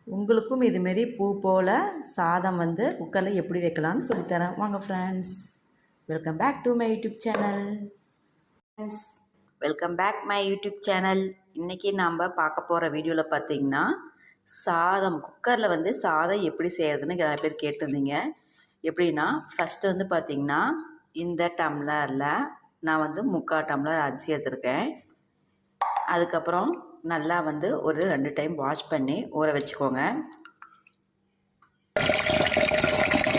உங்களுக்கும் இதுமாரி பூ போல் சாதம் வந்து குக்கரில் எப்படி வைக்கலாம்னு சொல்லித்தரேன். வாங்க friends, welcome back to my YouTube channel. Friends, welcome back my YouTube channel. இன்றைக்கி நாம் பார்க்க போகிற வீடியோவில் பார்த்திங்கன்னா சாதம் குக்கரில் வந்து சாதம் எப்படி செய்கிறதுன்னு நிறைய பேர் கேட்டிருந்தீங்க. எப்படின்னா ஃபஸ்ட்டு வந்து பார்த்திங்கன்னா இந்த டம்ளரில் நான் வந்து 3/4 டம்ளர் அரிசி எடுத்துருக்கேன். அதுக்கப்புறம் நல்லா வந்து ஒரு 2 டைம் வாஷ் பண்ணி ஊற வச்சுக்கோங்க.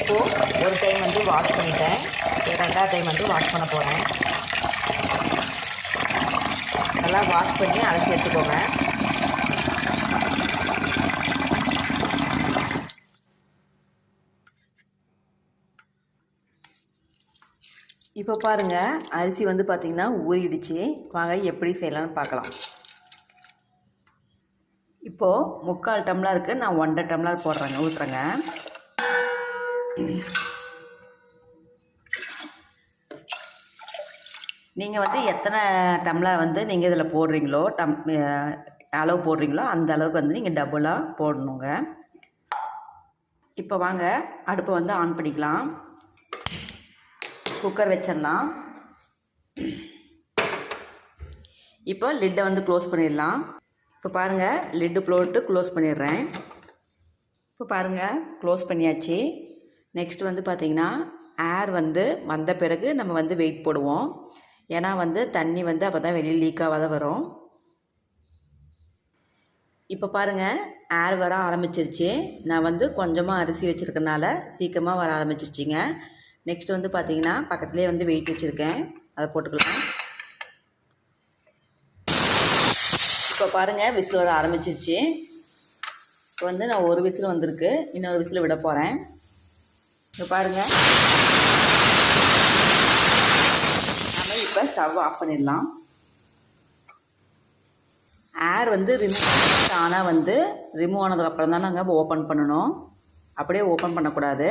இப்போது ஒரு டைம் வந்து வாஷ் பண்ணிட்டேன், 2வது டைம் வந்து வாஷ் பண்ண போகிறேன். நல்லா வாஷ் பண்ணி அலசி எடுத்துக்கோங்க. இப்போ பாருங்கள், அரிசி வந்து பார்த்திங்கன்னா ஊறிடுச்சு. வாங்க எப்படி செய்யலாம்னு பார்க்கலாம். இப்போது 3/4 டம்ளருக்கு நான் 1.5 டம்ளர் ஊற்றுறேங்க. நீங்கள் வந்து எத்தனை டம்ளர் வந்து நீங்கள் இதில் போடுறீங்களோ அளவு போடுறீங்களோ அந்த அளவுக்கு வந்து நீங்கள் டபுளாக போடணுங்க. இப்போ வாங்க அடுப்பை வந்து ஆன் பண்ணிக்கலாம். குக்கர் வச்சிடலாம். இப்போ லிட்டை வந்து க்ளோஸ் பண்ணிடலாம். இப்போ பாருங்கள், லிட்டு போட்டு க்ளோஸ் பண்ணிடுறேன். இப்போ பாருங்கள், க்ளோஸ் பண்ணியாச்சு. நெக்ஸ்ட் வந்து பார்த்திங்கன்னா ஏர் வந்து வந்த பிறகு நம்ம வந்து வெயிட் போடுவோம். ஏன்னா வந்து தண்ணி வந்து அப்போ தான் வெளியே லீக் ஆகாத வரும். இப்போ பாருங்கள், ஏர் வர ஆரம்பிச்சிருச்சு. நான் வந்து கொஞ்சமாக அரிசி வச்சுருக்கனால சீக்கிரமாக வர ஆரம்பிச்சிருச்சிங்க. நெக்ஸ்ட் வந்து பார்த்திங்கன்னா பக்கத்துலேயே வந்து வெயிட் வச்சுருக்கேன், அதை போட்டுக்கலாம். இப்போ பாருங்கள், விசில் வர ஆரம்பிச்சிருச்சு. இப்போ வந்து நான் ஒரு விசில் வந்திருக்கு, இன்னொரு விசில் விட போகிறேன். இப்போ பாருங்கள், நம்ம இப்போ ஸ்டவ் ஆஃப் பண்ணிடலாம். ஏர் வந்து ரிமூவ் ஆனால் வந்து ரிமூவ் ஆனதுக்கப்புறம் தான் நாங்கள் ஓப்பன் பண்ணணும், அப்படியே ஓப்பன் பண்ணக்கூடாது.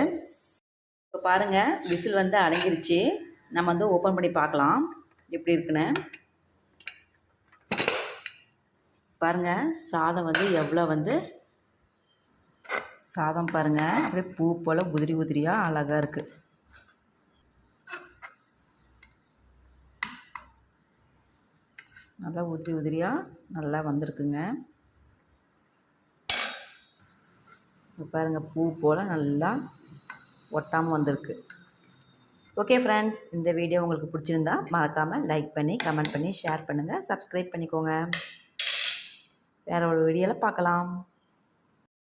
இப்போ பாருங்கள், விசில் வந்து அடங்கிருச்சு. நம்ம வந்து ஓப்பன் பண்ணி பார்க்கலாம் எப்படி இருக்குன்னு. பாருங்கள், சாதம் வந்து எவ்வளோ வந்து சாதம் பாருங்கள், அப்படியே பூ போல் உதிரி உதிரியாக அழகாக இருக்குது. நல்லா உதிரி உதிரியாக நல்லா வந்திருக்குங்க. பாருங்கள், பூ போல் நல்லா ஒட்டாமல் வந்திருக்கு. ஓகே ஃப்ரெண்ட்ஸ், இந்த வீடியோ உங்களுக்கு பிடிச்சிருந்தா மறக்காமல் லைக் பண்ணி கமெண்ட் பண்ணி ஷேர் பண்ணுங்கள், சப்ஸ்கிரைப் பண்ணிக்கோங்க. வேறு ஒரு வீடியோவில் பார்க்கலாம்.